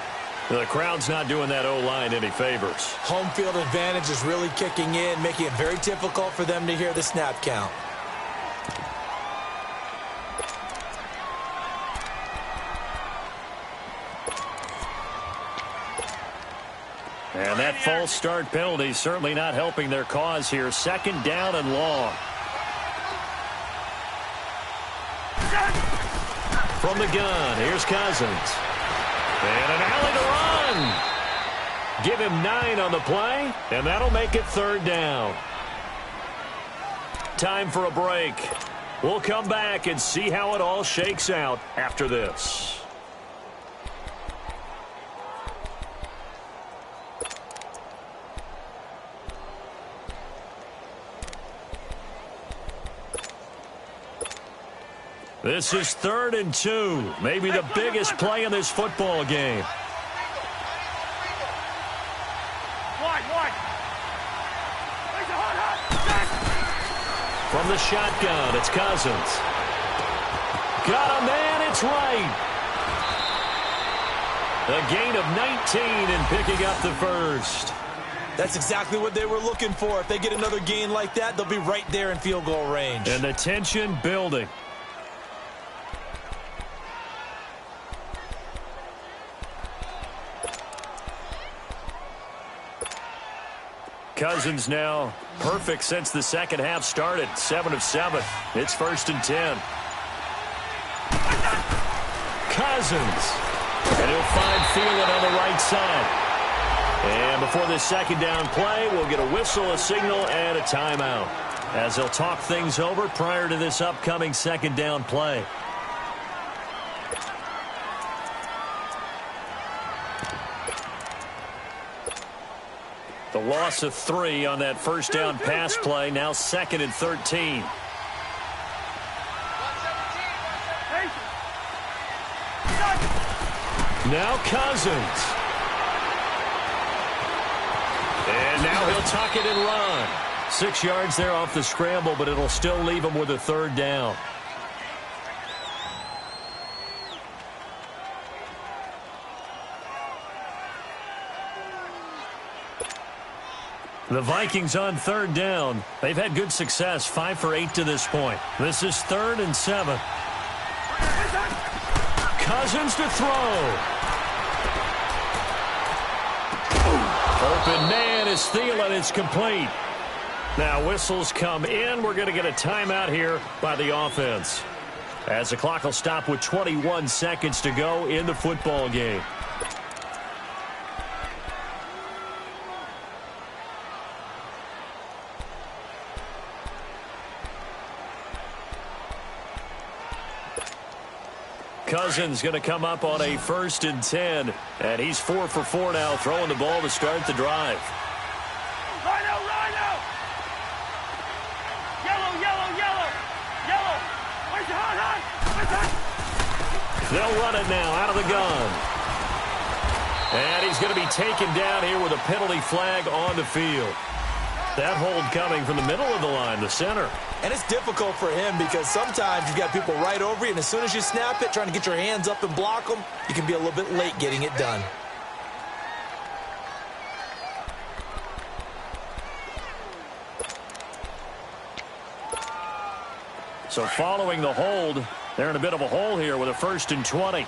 The crowd's not doing that O-line any favors. Home field advantage is really kicking in, making it very difficult for them to hear the snap count. And that false start penalty certainly not helping their cause here. Second down and long. From the gun, here's Cousins. And an alley to run. Give him 9 on the play, and that'll make it third down. Time for a break. We'll come back and see how it all shakes out after this. This is 3rd and 2, maybe the biggest play in this football game. From the shotgun, it's Cousins. Got a man, it's right. A gain of 19 and picking up the first. That's exactly what they were looking for. If they get another gain like that, they'll be right there in field goal range. And the tension building. Cousins now perfect since the second half started. 7 of 7. It's 1st and 10. Cousins. And he'll find Thielen on the right side. And before this second down play, we'll get a whistle, a signal, and a timeout, as they'll talk things over prior to this upcoming second down play. The loss of 3 on that first down pass play, now 2nd and 13. Now Cousins. And now he'll tuck it and run. 6 yards there off the scramble, but it'll still leave him with a 3rd down. The Vikings on 3rd down. They've had good success, 5 for 8 to this point. This is 3rd and 7. Cousins to throw. Open man is Thielen. It's complete. Now whistles come in. We're going to get a timeout here by the offense, as the clock will stop with 21 seconds to go in the football game. Cousins going to come up on a 1st and 10, and he's 4 for 4 now, throwing the ball to start the drive. Rhino, Rhino! Yellow, yellow, yellow! Yellow! Where's the hot? Where's that? They'll run it now out of the gun. And he's going to be taken down here with a penalty flag on the field. That hold coming from the middle of the line, the center. And it's difficult for him because sometimes you've got people right over you, and as soon as you snap it, trying to get your hands up and block them, you can be a little bit late getting it done. So following the hold, they're in a bit of a hole here with a 1st and 20.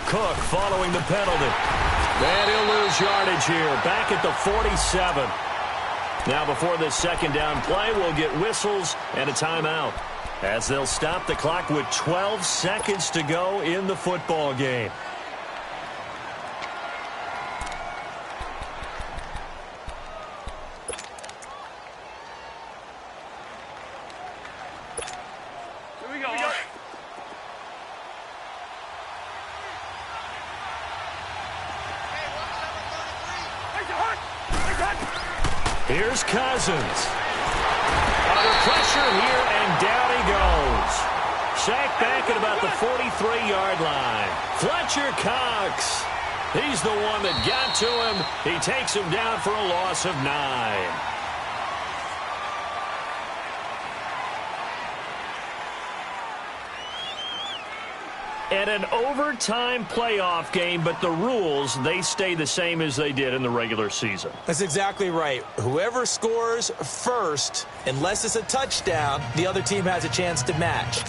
Cook following the penalty. And he'll lose yardage here, back at the 47. Now before this second down play, we'll get whistles and a timeout, as they'll stop the clock with 12 seconds to go in the football game. Here we go. Here's Cousins. Under pressure here, and down he goes. Sacked back at about the 43-yard line. Fletcher Cox. He's the one that got to him. He takes him down for a loss of 9. And an overtime playoff game, but the rules, they stay the same as they did in the regular season. That's exactly right. Whoever scores first, unless it's a touchdown, the other team has a chance to match.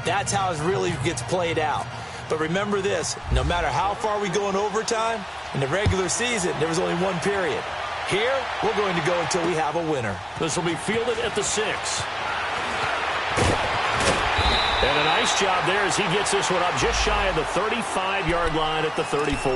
That's how it really gets played out. But remember this, no matter how far we go in overtime, in the regular season, there was only one period. Here, we're going to go until we have a winner. This will be fielded at the 6. And a nice job there as he gets this one up just shy of the 35-yard line at the 34.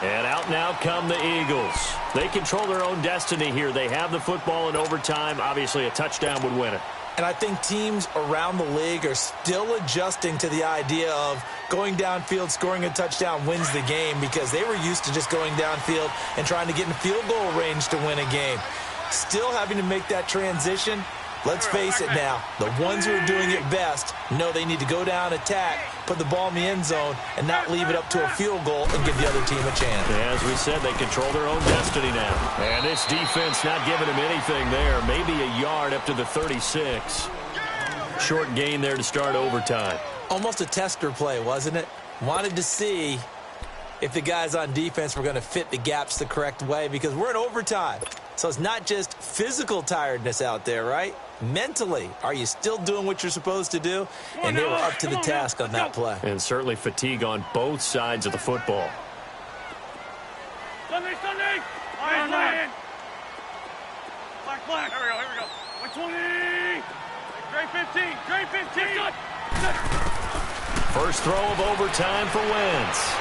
And out now come the Eagles. They control their own destiny here. They have the football in overtime. Obviously, a touchdown would win it. And I think teams around the league are still adjusting to the idea of going downfield, scoring a touchdown wins the game, because they were used to just going downfield and trying to get in field goal range to win a game. Still having to make that transition. Let's face it now, the ones who are doing it best know they need to go down, attack, put the ball in the end zone, and not leave it up to a field goal and give the other team a chance. As we said, they control their own destiny now. And this defense not giving them anything there. Maybe a yard up to the 36. Short gain there to start overtime. Almost a tester play, wasn't it? Wanted to see if the guys on defense were going to fit the gaps the correct way, because we're in overtime. So it's not just physical tiredness out there, right? Mentally, are you still doing what you're supposed to do? And they were up to the task on that play. And certainly fatigue on both sides of the football. Sunday! Black! Here we go. 120! Drain 15! First throw of overtime for Wentz.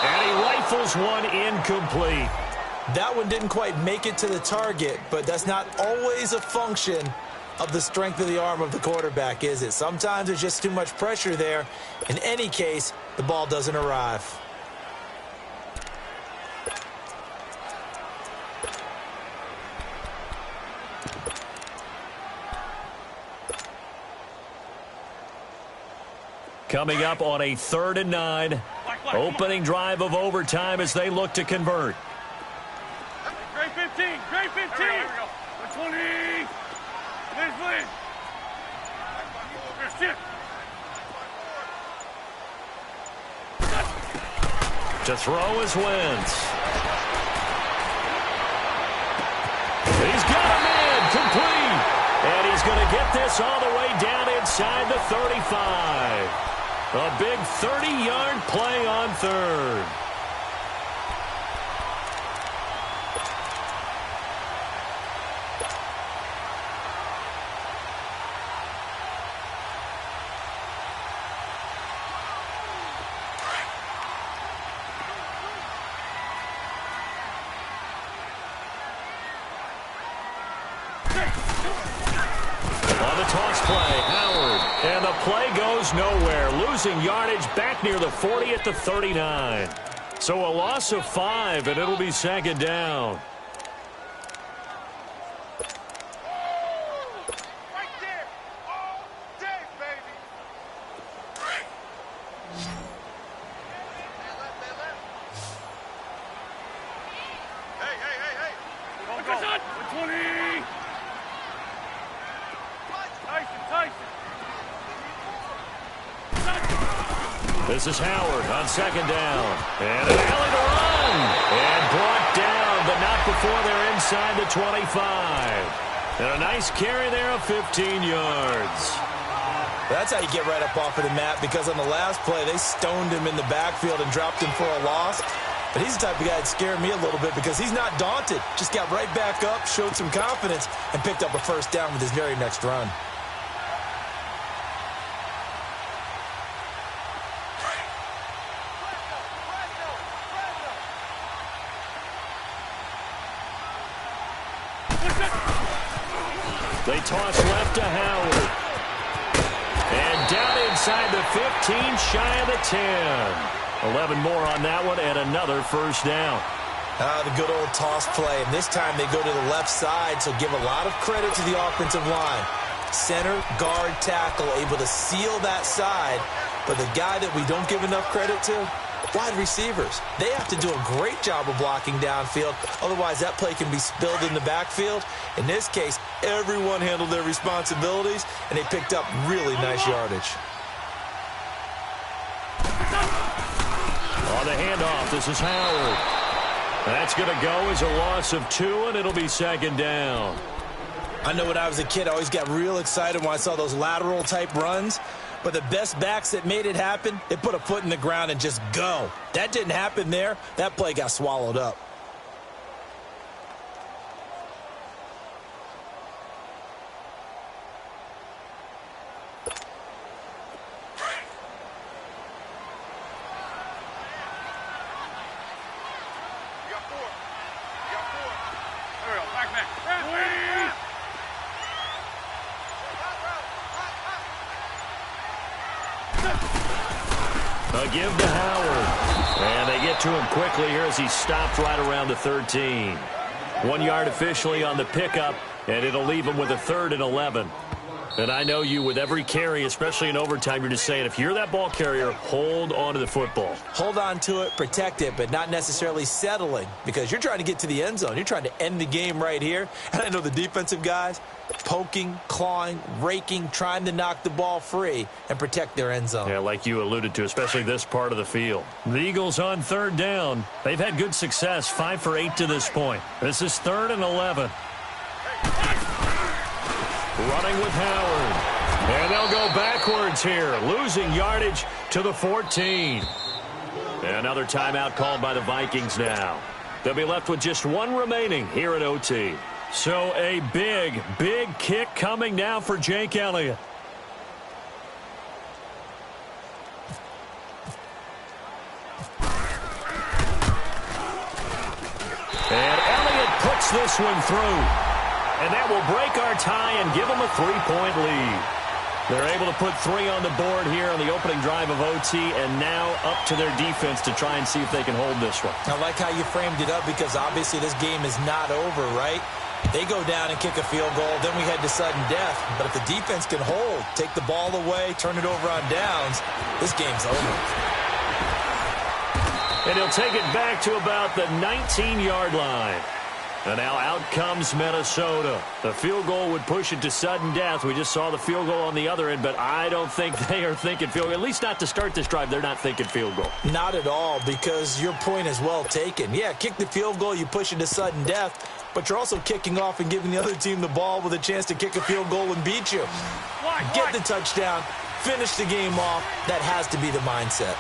And he rifles one incomplete. That one didn't quite make it to the target, but that's not always a function of the strength of the arm of the quarterback, is it? Sometimes there's just too much pressure there. In any case, the ball doesn't arrive. Coming up on a 3rd and 9. Opening drive of overtime as they look to convert. Drain 15! Here we go. 120! Please. To throw is Wentz. He's got him in, complete. And he's going to get this all the way down inside the 35. A big 30-yard play on 3rd. On the toss play, Howard. And the play goes nowhere. Losing yardage back near the 40 at the 39. So a loss of 5, and it'll be 2nd down. Right there! All day, baby! Hey! Go! 120! Tyson! This is Howard on 2nd down. And an alley to run. And brought down, but not before they're inside the 25. And a nice carry there of 15 yards. That's how you get right up off of the mat, because on the last play, they stoned him in the backfield and dropped him for a loss. But he's the type of guy that scared me a little bit, because he's not daunted. Just got right back up, showed some confidence, and picked up a 1st down with his very next run. They toss left to Howard. And down inside the 15, shy of the 10. 11 more on that one, and another 1st down. The good old toss play. And this time they go to the left side, so give a lot of credit to the offensive line. Center, guard, tackle, able to seal that side. But the guy that we don't give enough credit to, wide receivers. They have to do a great job of blocking downfield. Otherwise, that play can be spilled in the backfield. In this case, everyone handled their responsibilities, and they picked up really nice yardage. On the handoff, this is Howard. That's going to go as a loss of 2, and it'll be 2nd down. I know when I was a kid, I always got real excited when I saw those lateral-type runs. But the best backs that made it happen, they put a foot in the ground and just go. That didn't happen there. That play got swallowed up. A give to Howard. And they get to him quickly here as he stopped right around the 13. 1 yard officially on the pickup, and it'll leave him with a 3rd and 11. And I know you, with every carry, especially in overtime, you're just saying, if you're that ball carrier, hold on to the football. Hold on to it, protect it, but not necessarily settling, because you're trying to get to the end zone. You're trying to end the game right here. And I know the defensive guys poking, clawing, raking, trying to knock the ball free and protect their end zone. Yeah, like you alluded to, especially this part of the field. The Eagles on 3rd down. They've had good success, 5 for 8 to this point. This is 3rd and 11. Running with Howard. And they'll go backwards here, losing yardage to the 14. Another timeout called by the Vikings now. They'll be left with just 1 remaining here at OT. So a big, big kick coming now for Jake Elliott. And Elliott puts this one through. And that will break our tie and give them a 3-point lead. They're able to put 3 on the board here on the opening drive of OT, and now up to their defense to try and see if they can hold this one. I like how you framed it up, because obviously this game is not over, right? They go down and kick a field goal, then we head to sudden death. But if the defense can hold, take the ball away, turn it over on downs, this game's over. And he'll take it back to about the 19-yard line. And now out comes Minnesota. The field goal would push it to sudden death. We just saw the field goal on the other end, but I don't think they are thinking field goal. At least not to start this drive. They're not thinking field goal. Not at all, because your point is well taken. Yeah, kick the field goal, you push it to sudden death, but you're also kicking off and giving the other team the ball with a chance to kick a field goal and beat you. Get the touchdown, finish the game off. That has to be the mindset.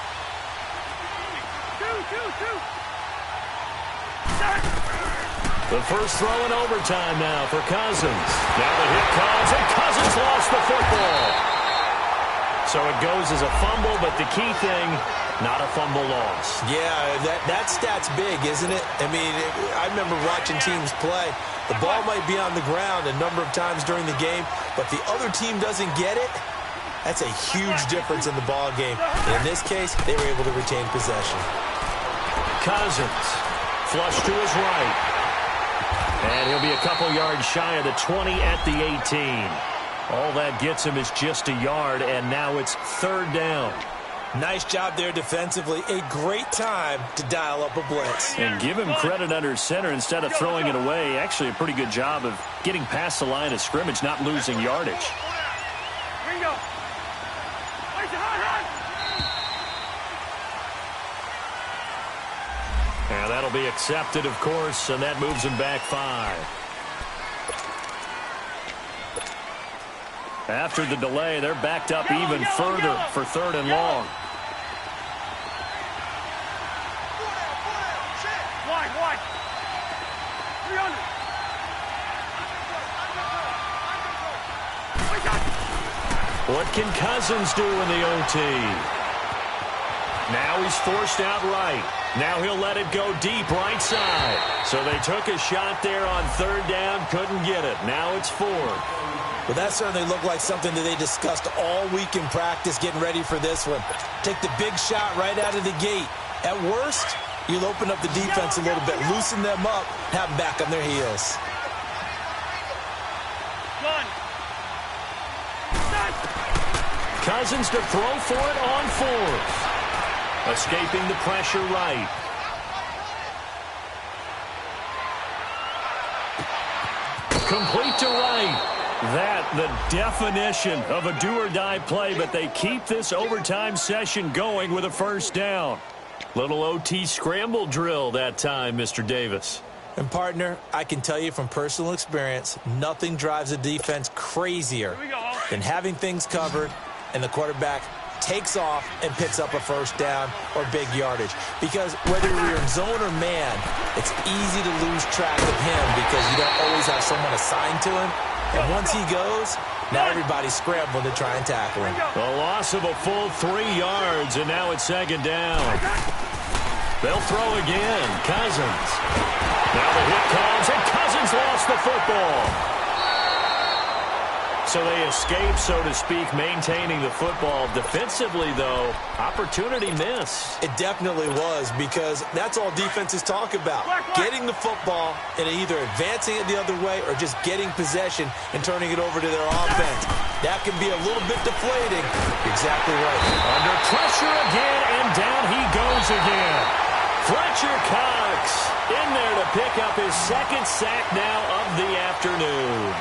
The first throw in overtime now for Cousins. Now the hit comes, and Cousins lost the football. So it goes as a fumble, but the key thing, not a fumble loss. Yeah, that stat's big, isn't it? I mean, I remember watching teams play. The ball might be on the ground a number of times during the game, but the other team doesn't get it. That's a huge difference in the ball game. And in this case, they were able to retain possession. Cousins, flush to his right. And he'll be a couple yards shy of the 20 at the 18. All that gets him is just a yard, and now it's 3rd down. Nice job there defensively. A great time to dial up a blitz. And give him credit under center instead of throwing it away. Actually, a pretty good job of getting past the line of scrimmage, not losing yardage. Now that'll be accepted, of course, and that moves him back 5. After the delay, they're backed up even further for 3rd and long. Wide. 300. What can Cousins do in the OT? Now he's forced out right. Now he'll let it go deep right side. So they took a shot there on 3rd down, couldn't get it. Now it's 4th. Well, that certainly looked like something that they discussed all week in practice, getting ready for this one. Take the big shot right out of the gate. At worst, you'll open up the defense a little bit, loosen them up, have them back on their heels. Cousins to throw for it on 4th. Escaping the pressure right. Complete to right. That, the definition of a do-or-die play, but they keep this overtime session going with a 1st down. Little OT scramble drill that time, Mr. Davis. And, partner, I can tell you from personal experience, nothing drives a defense crazier than having things covered and the quarterback takes off and picks up a 1st down or big yardage. Because whether you're in zone or man, it's easy to lose track of him because you don't always have someone assigned to him. And once he goes, now everybody's scrambling to try and tackle him. A loss of a full 3 yards, and now it's 2nd down. They'll throw again. Cousins. Now the hit comes, and Cousins lost the football. So they escape, so to speak, maintaining the football. Defensively, though, opportunity miss. It definitely was, because that's all defenses talk about. Getting the football and either advancing it the other way or just getting possession and turning it over to their offense. That can be a little bit deflating. Exactly right. Under pressure again, and down he goes again. Fletcher Cox in there to pick up his second sack now of the afternoon.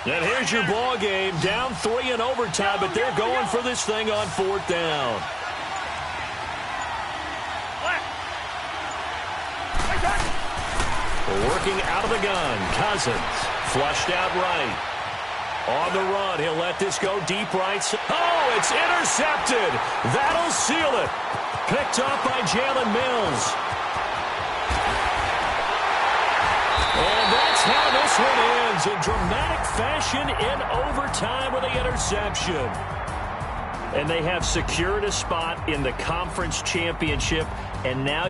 And here's your ball game, down 3 in overtime, but they're going for this thing on 4th down. Working out of the gun, Cousins, flushed out right. On the run, he'll let this go deep right. Oh, it's intercepted. That'll seal it. Picked up by Jalen Mills. And that's how this one ends, in dramatic fashion in overtime with the interception. And they have secured a spot in the conference championship, and now